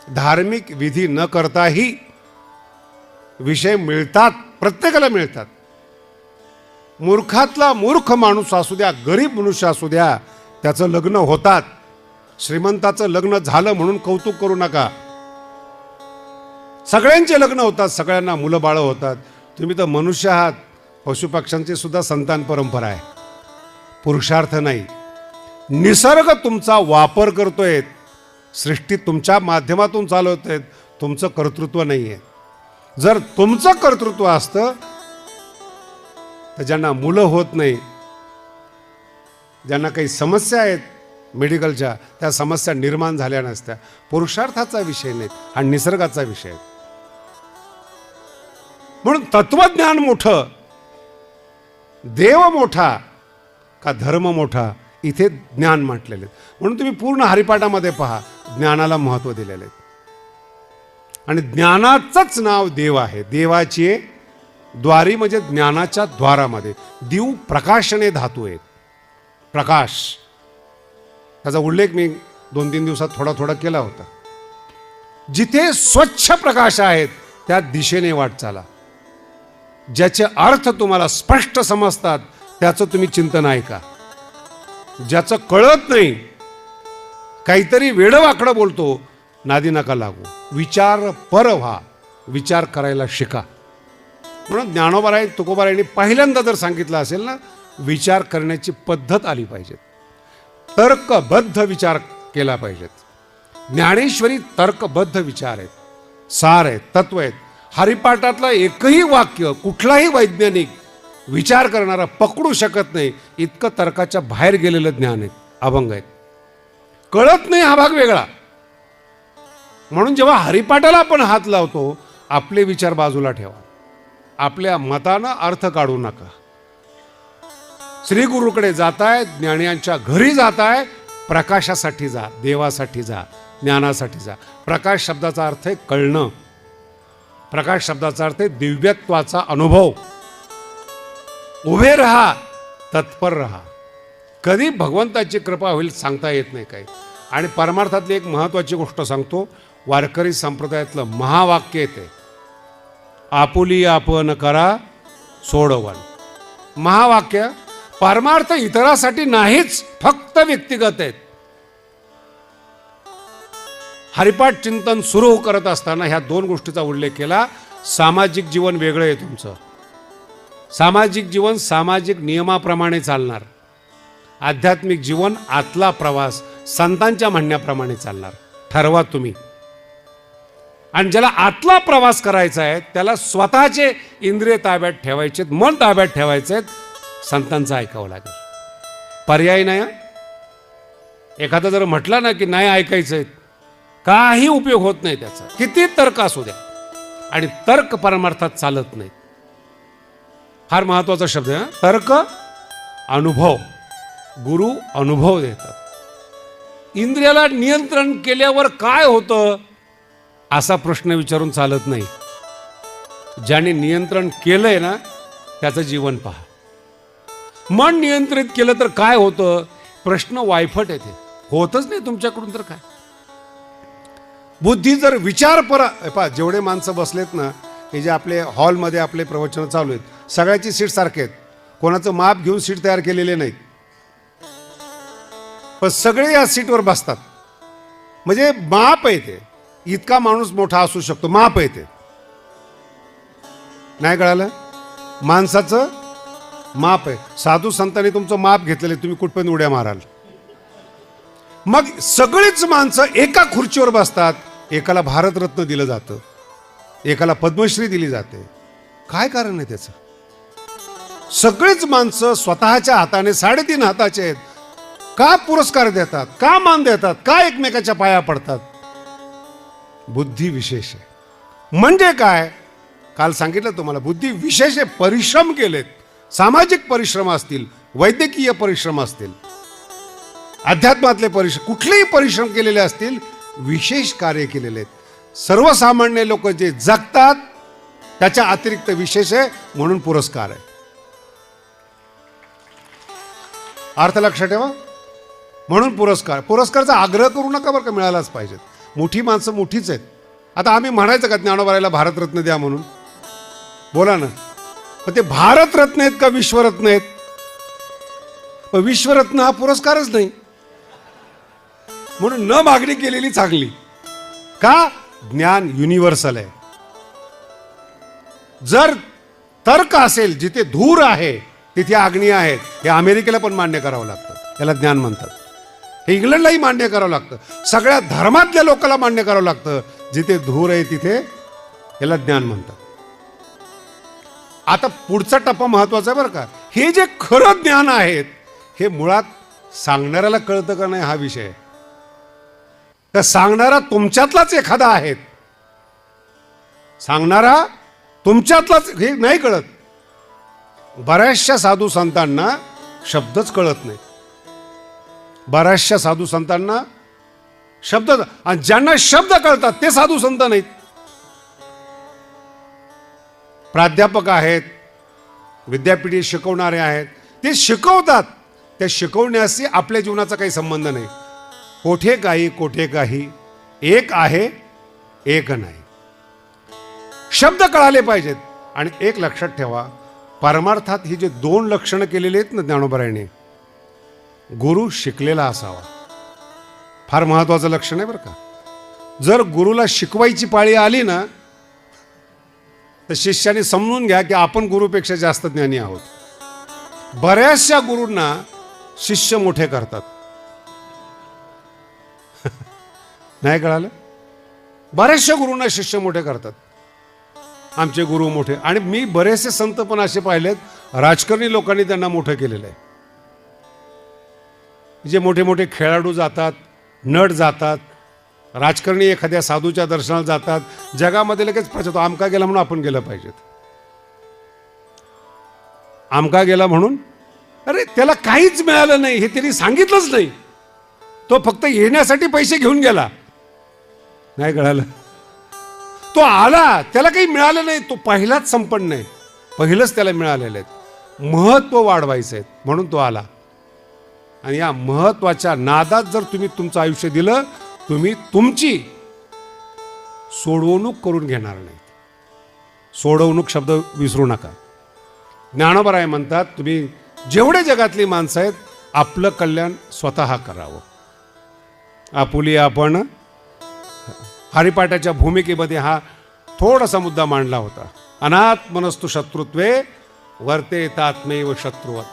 धार्मिक विधी न करताही विषय मिळतात, प्रत्येकाला मिळतात. मूर्खातला मूर्ख माणूस असू द्या, गरीब मनुष्य असू द्या, त्याचं लग्न होतात. श्रीमंताचं लग्न झालं म्हणून कौतुक करू नका. सगळ्यांचे लग्न होतात, सगळ्यांना मुलं बाळं होतात. तुम्ही तर मनुष्य आहात. पशुपक्ष्यांची सुद्धा संतान परंपरा आहे. पुरुषार्थ नाही. निसर्ग तुमचा वापर करतोय, सृष्टी तुमच्या माध्यमातून चालवतोय, तुमचं कर्तृत्व नाही आहे. जर तुमचं कर्तृत्व असतं तर ज्यांना मुलं होत नाही, ज्यांना काही समस्या आहेत मेडिकलच्या, त्या समस्या निर्माण झाल्या नसत्या. पुरुषार्थाचा विषय नाही, हा निसर्गाचा विषय आहे. म्हणून तत्वज्ञान मोठं, देव मोठा का धर्म मोठा, इथे ज्ञान म्हटलेले. म्हणून तुम्ही पूर्ण हरिपाठामध्ये पहा, ज्ञानाला महत्त्व दिलेले आहे. आणि ज्ञानाचंच नाव देव आहे. देवाची द्वारी म्हणजे ज्ञानाच्या द्वारामध्ये. दिव प्रकाशने धातू आहेत. प्रकाश, त्याचा उल्लेख मी 2-3 दिवसात थोडा थोडा केला होता. जिथे स्वच्छ प्रकाश आहेत त्या दिशेने वाट चाला. ज्याचे अर्थ तुम्हाला स्पष्ट समजतात त्याचं तुम्ही चिंतन ऐका. ज्याचं कळत नाही, काहीतरी वेडवाकडं बोलतो, नादी नका लागू. विचार पर व्हा, विचार करायला शिका. म्हणून ज्ञानोबाराय तुकोबारायांनी पहिल्यांदा जर सांगितलं असेल ना, विचार करण्याची पद्धत आली पाहिजे, तर्कबद्ध विचार केला पाहिजेत. ज्ञानेश्वरी तर्कबद्ध विचार आहेत, सार आहेत, तत्व आहेत. हरिपाठातलं एकही वाक्य कुठलाही वैज्ञानिक विचार करणारा पकडू शकत नाही, इतकं तर्काच्या बाहेर गेलेलं ज्ञान आहे, अभंग आहेत. कळत नाही हा भाग वेगळा. म्हणून जेव्हा हरिपाठाला आपण हात लावतो, आपले विचार बाजूला ठेवा. आपल्या मतानं अर्थ काढू नका. श्री गुरुकडे जाताय, ज्ञानियांच्या घरी जाताय, प्रकाशासाठी जा, देवासाठी जा, ज्ञानासाठी जा. प्रकाश शब्दाचा अर्थ आहे कळणं. प्रकाश शब्दाचा अर्थ आहे दिव्यत्वाचा अनुभव. उभे रहा, तत्पर रहा. कधी भगवंताची कृपा होईल सांगता येत नाही काही. आणि परमार्थातली एक महत्त्वाची गोष्ट सांगतो. वारकरी संप्रदायातलं महावाक्य येते, आपुली आपण करा सोडवन. महावाक्य परमार्थ इतरासाठी नाहीच, फक्त व्यक्तिगत आहेत. हरिपाठ चिंतन सुरू करत असताना ह्या 2 गोष्टीचा उल्लेख केला. सामाजिक जीवन वेगळं आहे तुमचं. सामाजिक जीवन सामाजिक नियमाप्रमाणे चालणार. आध्यात्मिक जीवन आतला प्रवास संतांच्या म्हणण्याप्रमाणे चालणार. ठरवा तुम्ही. आणि ज्याला आतला प्रवास करायचा आहे त्याला स्वतःचे इंद्रिय ताब्यात ठेवायचे, मन ताब्यात ठेवायचे, संतांचं ऐकावं लागेल. पर्याय नाही. एखादा जर म्हटलं ना की नाही ऐकायचंय, काही उपयोग होत नाही त्याचा. किती तर्क असू द्या, आणि तर्क परमार्थात चालत नाही. फार महत्वाचा शब्द आहे तर्क. अनुभव, गुरु अनुभव देतात. इंद्रियाला नियंत्रण केल्यावर काय होतं असा प्रश्न विचारून चालत नाही. ज्याने नियंत्रण केलंय ना त्याचं जीवन पहा. मन नियंत्रित केलं तर काय होतं, प्रश्न वायफट येते. होतच नाही तुमच्याकडून तर काय. बुद्धी जर विचार पहा, जेवढे माणसं बसलेत ना, हे जे आपले हॉलमध्ये आपले प्रवचन चालू आहेत, सगळ्याची सीट सारखे आहेत. कोणाचं माप घेऊन सीट तयार केलेले नाहीत, पण सगळे या सीटवर बसतात. म्हणजे माप आहे ते. इतका माणूस मोठा असू शकतो, माप आहे ते. नाही कळालं? माणसाचं माप आहे. साधू संतांनी तुमचं माप घेतलेलं, तुम्ही कुठपर्यंत उड्या माराल. मग सगळीच माणसं एका खुर्चीवर बसतात. एकाला भारतरत्न दिलं जातं, एकाला पद्मश्री दिली जाते. काय कारण आहे त्याचं? सगळीच माणसं स्वतःच्या हाताने 3.5 हाताचे आहेत. का पुरस्कार देतात, का मान देतात, का एकमेकाच्या पाया पडतात? बुद्धी विशेष आहे. म्हणजे काय, काल सांगितलं तुम्हाला, बुद्धी विशेष आहे. परिश्रम केलेत, सामाजिक परिश्रम असतील, वैद्यकीय परिश्रम असतील, अध्यात्मातले परिश्रम, कुठलेही परिश्रम केलेले असतील, विशेष कार्य केलेले आहेत. सर्वसामान्य लोक जे जगतात त्याच्या अतिरिक्त विशेष आहे, म्हणून पुरस्कार आहे. अर्थ लक्षात ठेवा. म्हणून पुरस्कार. पुरस्काराचा आग्रह करू नका बरं का, मिळालाच पाहिजे. मोठी माणसं मोठीच आहेत. आता आम्ही म्हणायचं का ज्ञानोबारायला भारतरत्न द्या म्हणून? बोला ना. पण ते भारतरत्न आहेत का विश्वरत्न आहेत? पण विश्वरत्न हा पुरस्कारच नाही, म्हणून न मागणी केलेली चांगली. का? ज्ञान युनिव्हर्सल आहे. जर तर्क असेल, जिथे धूर आहे तिथे अग्नी आहेत, हे अमेरिकेला पण मान्य करावं लागतं, याला ज्ञान म्हणतात. हे इंग्लंडलाही मान्य करावं लागतं, सगळ्या धर्मातल्या लोकांना मान्य करावं लागतं. जिथे धूर आहे तिथे याला ज्ञान म्हणतात. आता पुढचा टप्पा महत्वाचा आहे बरं का. हे जे खरं ज्ञान आहेत हे मुळात सांगणाऱ्याला कळतं का नाही हा विषय आहे. तर सांगणारा तुमच्यातलाच एखादा आहे, सांगणारा तुमच्यातलाच, हे नाही कळत. बऱ्याचशा साधू संतांना शब्दच कळत नाही. बऱ्याचशा साधू संतांना शब्द, आणि ज्यांना शब्द कळतात ते साधू संत नाहीत. प्राध्यापक आहेत, विद्यापीठी शिकवणारे आहेत, ते शिकवतात. त्या शिकवण्याशी आपल्या जीवनाचा काही संबंध नाही. कोठे काही, एक आहे एक नाही. शब्द कळाले पाहिजेत. आणि एक लक्षात ठेवा, परमार्थात ही जे 2 लक्षणं केलेली आहेत ना ज्ञानोबारायांनी, गुरु शिकलेला असावा, फार महत्वाचं लक्षण आहे बरं का. जर गुरुला शिकवायची पाळी आली ना, तर शिष्याने समजून घ्या की आपण गुरुपेक्षा जास्त ज्ञानी आहोत. बऱ्याचशा गुरूंना शिष्य मोठे करतात. नाही कळालं? बऱ्याचशा गुरूंना शिष्य मोठे करतात, आमचे गुरु मोठे. आणि मी बरेचसे संत पण असे पाहिलेत, राजकारणी लोकांनी त्यांना मोठं केलेलं आहे. जे मोठे मोठे खेळाडू जातात, नट जातात, राजकारणी एखाद्या साधूच्या दर्शनाला जातात, जगामध्ये लगेच प्रचार, आमका गेला म्हणून आपण गेलं पाहिजेत, आमका गेला म्हणून. अरे त्याला काहीच मिळालं नाही, हे त्यांनी सांगितलंच नाही. तो फक्त येण्यासाठी पैसे घेऊन गेला. नाही कळालं? तो आला, त्याला काही मिळालं नाही, तो पहिलाच संपन्न आहे, पहिलंच त्याला मिळालेलं आहे. महत्व वाढवायचं आहे म्हणून तो आला. आणि या महत्वाच्या नादात जर तुम्ही तुमचं आयुष्य दिलं, तुम्ही तुमची सोडवणूक करून घेणार नाही. सोडवणूक शब्द विसरू नका. ज्ञानोबराय म्हणतात, तुम्ही जेवढे जगातली माणसं आहेत, आपलं कल्याण स्वतः करावं. आपुली आपण. हरिपाठाच्या भूमिकेमध्ये हा थोडासा मुद्दा मांडला होता. अनात्मनस्तु शत्रुत्वे वर्ते तात्मेव शत्रुवत.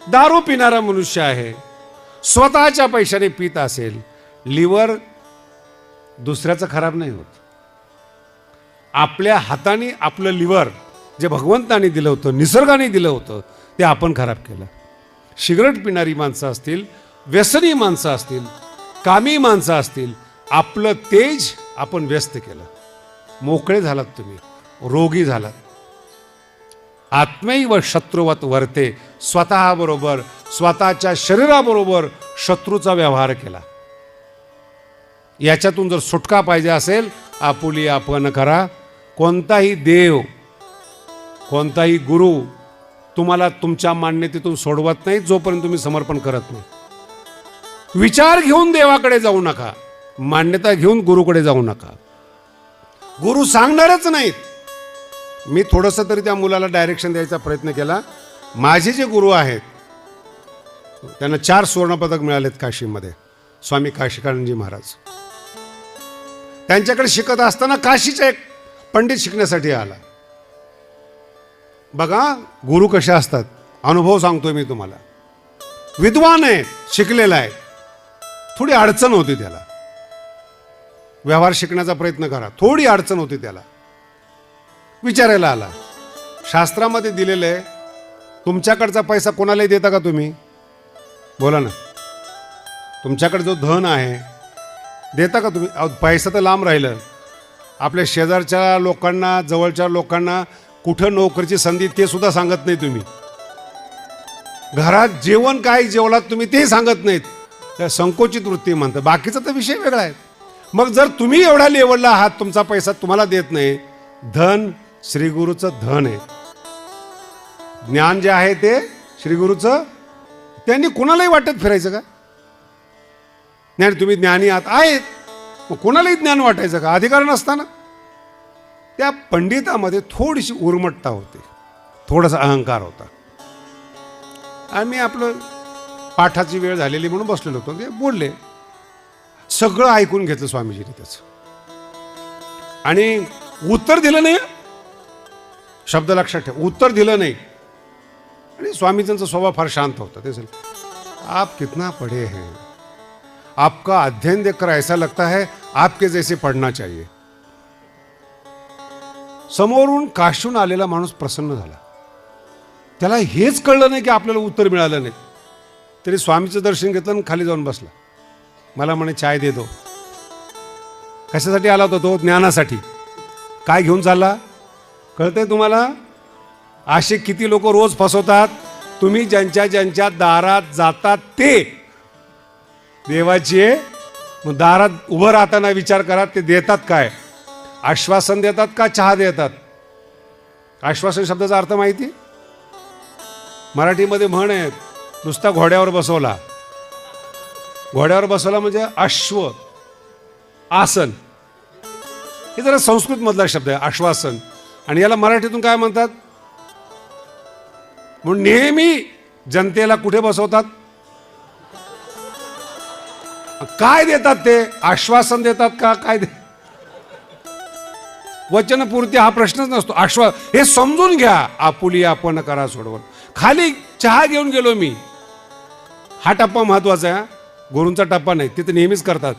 दारू पिणारा मनुष्य आहे, स्वतःच्या पैशाने पित असेल, लिव्हर दुसऱ्याचं खराब नाही होत. आपल्या हाताने आपलं लिव्हर जे भगवंताने दिलं होतं, निसर्गाने दिलं होतं, ते आपण खराब केलं. सिगरेट पिणारी माणसं असतील, व्यसनी माणसं असतील, कामी माणसं असतील, आपलं तेज आपण व्यस्त केलं. मोकळे झालात तुम्ही, रोगी झालात. आत्मैव शत्रुवत वर्ते. स्वतः बरोबर, स्वतःच्या शरीराबरोबर शत्रूचा व्यवहार केला. याच्यातून जर सुटका पाहिजे असेल, आपुली आपण करा. कोणताही देव, कोणताही गुरु तुम्हाला तुमच्या मान्यतेतून सोडवत नाही जोपर्यंत तुम्ही समर्पण करत नाही. विचार घेऊन देवाकडे जाऊ नका, मान्यता घेऊन गुरुकडे जाऊ नका. गुरु सांगणारच नाहीत. मी थोडंसं तरी त्या मुलाला डायरेक्शन द्यायचा प्रयत्न केला. माझे जे गुरु आहेत त्यांना 4 सुवर्णपदक मिळालेत काशीमध्ये, स्वामी काशीकानंदजी महाराज. त्यांच्याकडे शिकत असताना काशीचा एक पंडित शिकण्यासाठी आला. बघा गुरु कशा असतात, अनुभव सांगतोय मी तुम्हाला. विद्वान आहे, शिकलेला आहे, थोडी अडचण होती त्याला. व्यवहार शिकण्याचा प्रयत्न करा, थोडी अडचण होती त्याला. विचारायला आला. शास्त्रामध्ये दिलेलं आहे, तुमच्याकडचा पैसा कोणालाही देता का तुम्ही? बोला ना. तुमच्याकडे जो धन आहे देता का तुम्ही? पैसा तर लांब राहिलं. आपल्या शेजारच्या लोकांना, जवळच्या लोकांना कुठं नोकरीची संधी ते सुद्धा सांगत नाही तुम्ही. घरात जेवण काय जेवलात तुम्ही ते सांगत नाहीत. त्या संकोचित वृत्ती म्हणतात. बाकीचा तर विषय वेगळा आहे. मग जर तुम्ही एवढ्या लेवलला आहात, तुमचा पैसा तुम्हाला देत नाही, धन श्रीगुरूचं धन आहे. ज्ञान जे आहे ते श्रीगुरूचं. त्यांनी कुणालाही वाटत फिरायचं का? नाही तुम्ही ज्ञानी आहात आहेत, मग कोणालाही ज्ञान वाटायचं का? अधिकार नसताना. त्या पंडितामध्ये थोडीशी उर्मटता होती, थोडासा अहंकार होता. आम्ही आपलं पाठाची वेळ झालेली म्हणून बसलेलो होतो. ते बोलले, सगळं ऐकून घेतलं स्वामीजीने त्याचं आणि उत्तर दिलं नाही. शब्द लक्षात ठेव, उत्तर दिलं नाही. आणि स्वामीजींचा स्वभाव फार शांत होता. ते सांगितलं, आप कितना पढ़े हैं, आपका अध्ययन देखकर ऐसा लगता है आपके जैसे पढ़ना चाहिए. समोरून काशून आलेला माणूस प्रसन्न झाला. त्याला हेच कळलं नाही की आपल्याला उत्तर मिळालं नाही. तरी स्वामीचं दर्शन घेतलं आणि खाली जाऊन बसला. मला म्हणे चाय दे दो. कशासाठी आला होता तो? ज्ञानासाठी. काय घेऊन चालला कळतंय तुम्हाला? असे किती लोक रोज फसवतात. तुम्ही ज्यांच्या ज्यांच्या दारात जातात ते देवाची मग दारात उभं राहताना विचार करा ते देतात काय? आश्वासन देतात का चहा देतात? आश्वासन शब्दाचा अर्थ माहिती? मराठीमध्ये म्हण आहे, नुसता घोड्यावर बसवला. घोड्यावर बसवला म्हणजे अश्व आसन. हे जरा संस्कृत मधला शब्द आहे आश्वासन. आणि याला मराठीतून काय म्हणतात? म्हणून नेहमी जनतेला कुठे बसवतात? काय देतात ते? आश्वासन देतात का काय? वचनपूर्ती हा प्रश्नच नसतो. हे समजून घ्या. आपुली आपण करा सोडवून. खाली चहा घेऊन गेलो मी. हा टप्पा महत्वाचा आहे. गुरूंचा टप्पा नाही, तिथे नेहमीच करतात.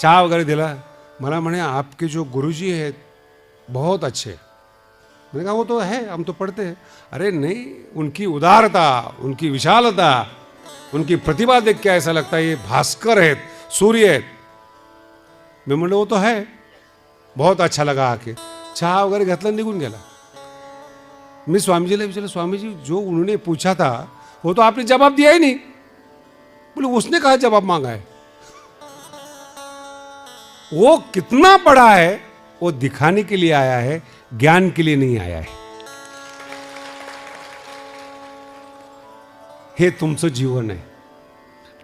चहा वगैरे दिला. मला म्हणे आपके जो गुरुजी आहेत बहुत अच्छे. मैंने कहा वो तो है, हम तो पढ़ते हैं. अरे नहीं, उनकी उदारता, उनकी विशालता, उनकी प्रतिभा देख के ऐसा लगता है ये भास्कर आहेत, सूर्य आहेत. मैं म्हणलं वो तो है, बहुत अच्छा लगा आके. चहा वगैरे घेतला, निघून गेला. मी स्वामीजीला विचारलं, स्वामीजी जो उन्होंने पूछा था वो तो आपने जवाब दिया ही नहीं. बोले उसने कहा जवाब मांगा है. वो कितना पढ़ा है वो दिखाने के लिए आया है, ज्ञान के लिए नहीं आया है. हे तुमचं जीवन आहे.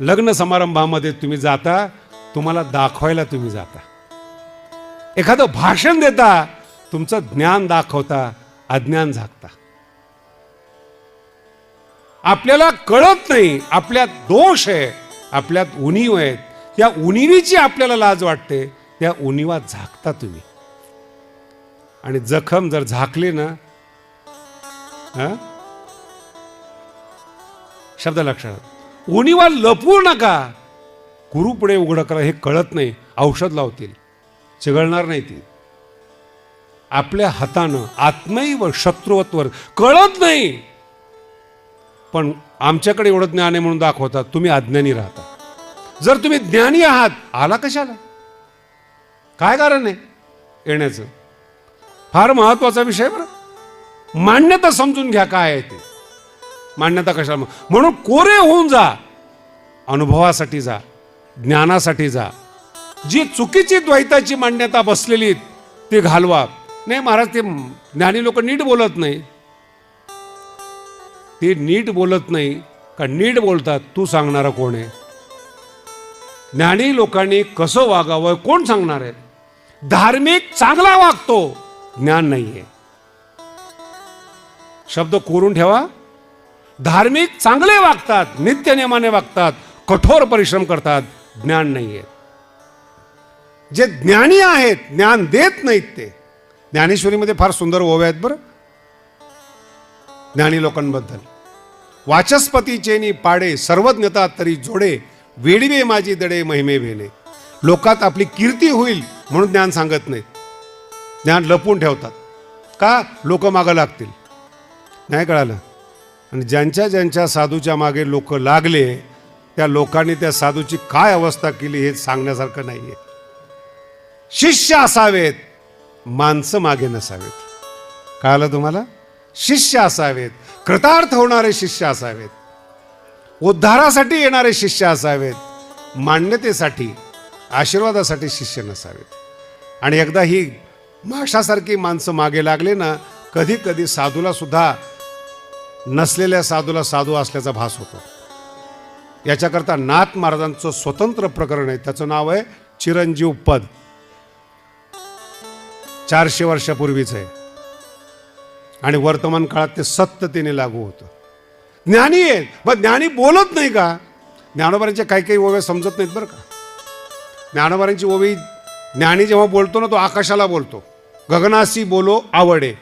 लग्न समारंभामध्ये तुम्ही जाता, तुम्हाला दाखवायला तुम्ही जाता. एखादं भाषण देता, तुमचं ज्ञान दाखवता, अज्ञान झाकता. आपल्याला कळत नाही, आपल्यात दोष आहे, आपल्यात उणीव आहेत. त्या उणीवीची आपल्याला लाज वाटते, त्या उणीवा झाकता तुम्ही. आणि जखम जर झाकली ना, शब्द लक्षात, उणीवा लपवू नका. गुरु पुढे उघड करा. हे कळत नाही, औषध लावतील, चिघळणार नाही ती. आपल्या हातानं आत्मैव शत्रुवत्वर कळत नाही, पण आमच्याकडे एवढं ज्ञान आहे म्हणून दाखवतात. तुम्ही अज्ञानी राहता. जर तुम्ही ज्ञानी आहात, आला कशाला? काय कारण आहे येण्याचं? फार महत्वाचा विषय बरं. मान्यता समजून घ्या काय आहे ते. मान्यता कशाला? म्हणून कोरे होऊन जा. अनुभवासाठी जा, ज्ञानासाठी जा. जी चुकीची द्वैताची मान्यता बसलेली ती घालवा. नाही महाराज, ते ज्ञानी लोक नीट बोलत नाही. ते नीट बोलत नाही का नीट बोलतात? तू सांगणारा कोण आहे? ज्ञानी लोकांनी कसं वागावं कोण सांगणार आहे? धार्मिक चांगला वागतो, ज्ञान नाहीये. शब्द कोरून ठेवा. धार्मिक चांगले वागतात, नित्य नियमाने वागतात, कठोर परिश्रम करतात, ज्ञान नाहीये. जे ज्ञानी आहेत, ज्ञान देत नाहीत ते. ज्ञानेश्वरीमध्ये फार सुंदर ओव्या आहेत बरं ज्ञानी लोकांबद्दल. वाचस्पतीचेनी पाडे, सर्वज्ञता तरी जोडे, वेडवे माझी दडे महिमे भेने. लोकात आपली कीर्ती होईल म्हणून ज्ञान सांगत नाहीत. ज्ञान लपवून ठेवतात. का? लोक मागं लागतील. नाही कळालं? आणि ज्यांच्या ज्यांच्या साधूच्या मागे लोक लागले, त्या लोकांनी त्या साधूची काय अवस्था केली हे सांगण्यासारखं नाहीये. शिष्य असावेत, माणसं मागे नसावेत. कळालं तुम्हाला? शिष्य असावेत, कृतार्थ होणारे शिष्य असावेत, उद्धारासाठी येणारे शिष्य असावेत, मान्यतेसाठी आशीर्वादासाठी शिष्य नसावेत. आणि एकदा ही माशासारखी माणसं मागे लागले ना, कधी कधी साधूला सुद्धा नसलेल्या साधूला साधू असल्याचा भास होतो. याच्याकरता नाथ महाराजांचं स्वतंत्र प्रकरण आहे, त्याचं नाव आहे चिरंजीव पद. 400 वर्षापूर्वीच आहे आणि वर्तमान काळात ते सत्यतेने लागू होतं. ज्ञानी आहेत, मग ज्ञानी बोलत नाही का? ज्ञानोबांच्या काही काही ओव्या समजत नाहीत बरं का. ज्ञानोबांची ओवी, ज्ञानी जेव्हा बोलतो ना तो आकाशाला बोलतो, गगनासी बोलो आवडे.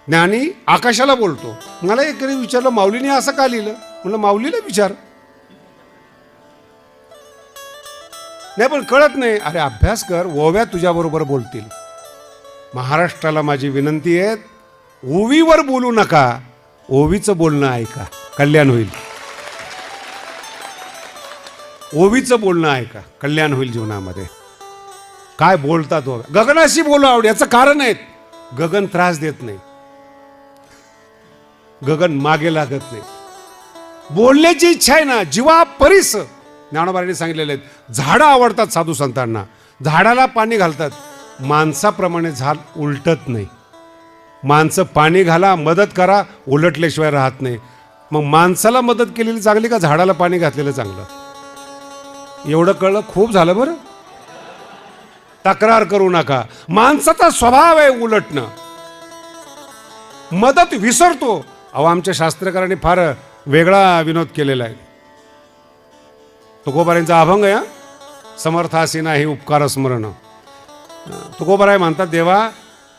ज्ञानी आकाशाला बोलतो. मला एकाने विचारलं माऊलीने असं का लिहिलं? म्हणलं माऊलीला विचार. नाही पण कळत नाही. अरे अभ्यास कर, ओव्या तुझ्याबरोबर बोलतील. महाराष्ट्राला माझी विनंती आहे, ओवीवर बोलू नका, ओवीचं बोलणं ऐका, कल्याण होईल. ओवीचं बोलणं ऐका, कल्याण होईल जीवनामध्ये. काय बोलतात ओव्या? गगनाशी बोलो आवड, याचं कारण आहे गगन त्रास देत नाही, गगन मागे लागत नाही. बोलण्याची इच्छा आहे ना, जीवा परीस. ज्ञानोबांनी सांगितलेले आहेत, झाडं आवडतात साधू संतांना, झाडाला पाणी घालतात. माणसाप्रमाणे झाड उलटत नाही. माणसं पाणी घाला, मदत करा, उलटल्याशिवाय राहत नाही. मग माणसाला मदत केलेली चांगली का झाडाला पाणी घातलेलं चांगलं? एवढं कळलं, खूप झालं बरं. तक्रार करू नका. माणसाचा स्वभाव आहे उलटणं, मदत विसरतो. अहो आमच्या शास्त्रकारांनी फार वेगळा विनोद केलेला आहे. तुकोबारायांचा अभंग आहे, समर्थासी नाही उपकार स्मरण. तुकोबाराय म्हणतात, देवा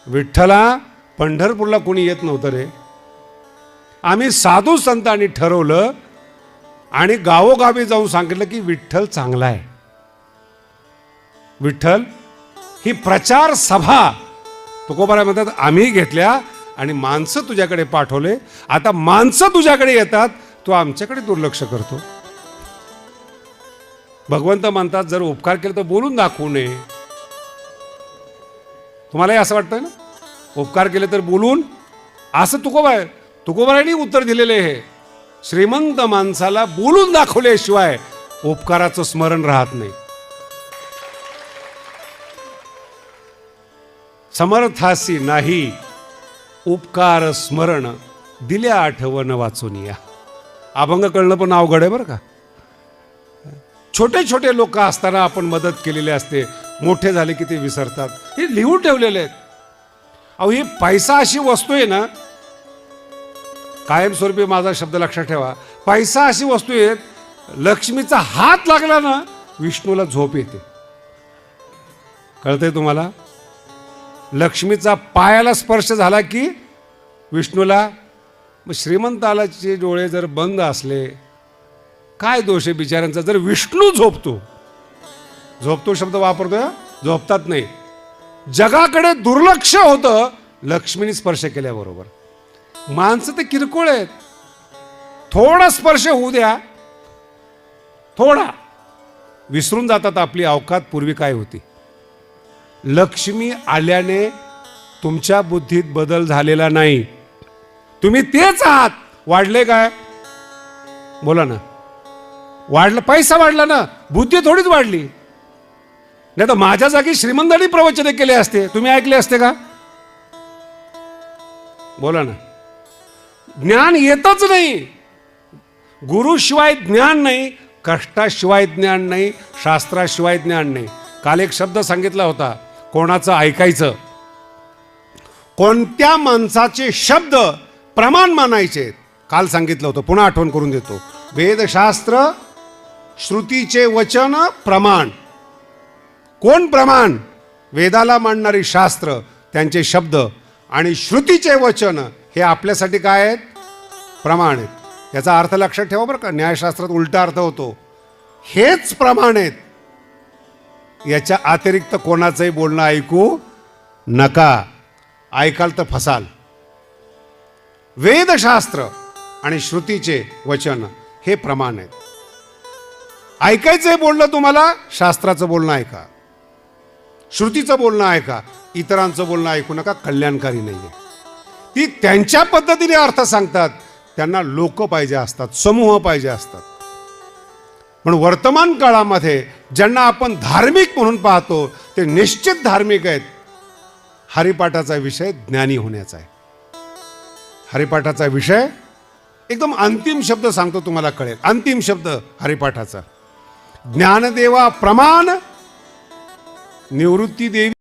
विठ्ठला पंढरपूरला कोणी येत नव्हतं रे, आम्ही साधू संतांनी ठरवलं आणि गावोगावी जाऊन सांगितलं की विठ्ठल चांगला आहे. विठ्ठल ही प्रचार सभा तुकोबाराय म्हणतात आम्ही घेतल्या आणि माणसं तुझ्याकडे पाठवले. आता माणसं तुझ्याकडे येतात, तू आमच्याकडे दुर्लक्ष करतो. भगवंत म्हणतात जर उपकार केले तर बोलून दाखवू नये. तुम्हालाही असं वाटतं ना, उपकार केले तर बोलून, असं तुकोबारायांनी उत्तर दिलेले आहे. श्रीमंत माणसाला बोलून दाखवल्याशिवाय उपकाराचं स्मरण राहत नाही. समर्थासी नाही उपकार स्मरण, दिल्या आठवण वाचून या. अभंग कळणं पण अवघड आहे बरं का. छोटे छोटे लोक असताना आपण मदत केलेली असते, मोठे झाले की ते विसरतात. हे लिहून ठेवलेले आहेत. अहो ही पैसा अशी वस्तू आहे ना, कायमस्वरूपी माझा शब्द लक्षात ठेवा, पैसा अशी वस्तू आहे, लक्ष्मीचा हात लागला ना विष्णूला झोप येते. कळतंय तुम्हाला? लक्ष्मीचा पायाला स्पर्श झाला की विष्णूला. मग श्रीमंतालाचे डोळे जर बंद असले, काय दोष आहे बिचाऱ्यांचा? जर विष्णू झोपतो, झोपतो शब्द वापरतोय, झोपतात नाही, जगाकडे दुर्लक्ष होतं लक्ष्मीने स्पर्श केल्याबरोबर. माणसं ते किरकोळ आहेत, थोडा स्पर्श होऊ द्या, थोडा विसरून जातात आपली अवकात पूर्वी काय होती. लक्ष्मी आल्याने तुमच्या बुद्धीत बदल झालेला नाही, तुम्ही तेच आहात. वाढले काय? बोला ना. वाढलं, पैसा वाढला ना, बुद्धी थोडीच वाढली. नाही तर माझ्या जागी श्रीमंतांनी प्रवचने केले असते, तुम्ही ऐकले असते का? बोला ना. ज्ञान येतच नाही, गुरुशिवाय ज्ञान नाही, कष्टाशिवाय ज्ञान नाही, शास्त्राशिवाय ज्ञान नाही. काल एक शब्द सांगितला होता, कोणाचं ऐकायचं, कोणत्या माणसाचे शब्द प्रमाण मानायचे. काल सांगितलं होतं, पुन्हा आठवण करून देतो. वेदशास्त्र, श्रुतीचे वचन, प्रमाण. कोण प्रमाण? वेदाला मांडणारी शास्त्र, त्यांचे शब्द, आणि श्रुतीचे वचन हे आपल्यासाठी काय आहेत? प्रमाण आहेत. याचा अर्थ लक्षात ठेवा बरं का, न्यायशास्त्रात उलटा अर्थ होतो. हेच प्रमाण आहेत, याच्या अतिरिक्त कोणाचंही बोलणं ऐकू नका. ऐकाल तर फसाल. वेदशास्त्र आणि श्रुतीचे वचन हे प्रमाण आहेत. ऐकायचंय बोलणं तुम्हाला, शास्त्राचं बोलणं ऐका, श्रुतीचं बोलणं ऐका, इतरांचं बोलणं ऐकू नका, कल्याणकारी नाहीये. ती त्यांच्या पद्धतीने अर्थ सांगतात, त्यांना लोक पाहिजे असतात, समूह पाहिजे असतात. पण वर्तमान काळामध्ये ज्यांना आपण धार्मिक म्हणून पाहतो ते निश्चित धार्मिक आहेत. हरिपाठाचा विषय ज्ञानी होण्याचा आहे. हरिपाठाचा विषय एकदम अंतिम शब्द सांगतो, तुम्हाला कळेल. अंतिम शब्द हरिपाठाचा, ज्ञानदेवा प्रमाण निवृत्ती देवी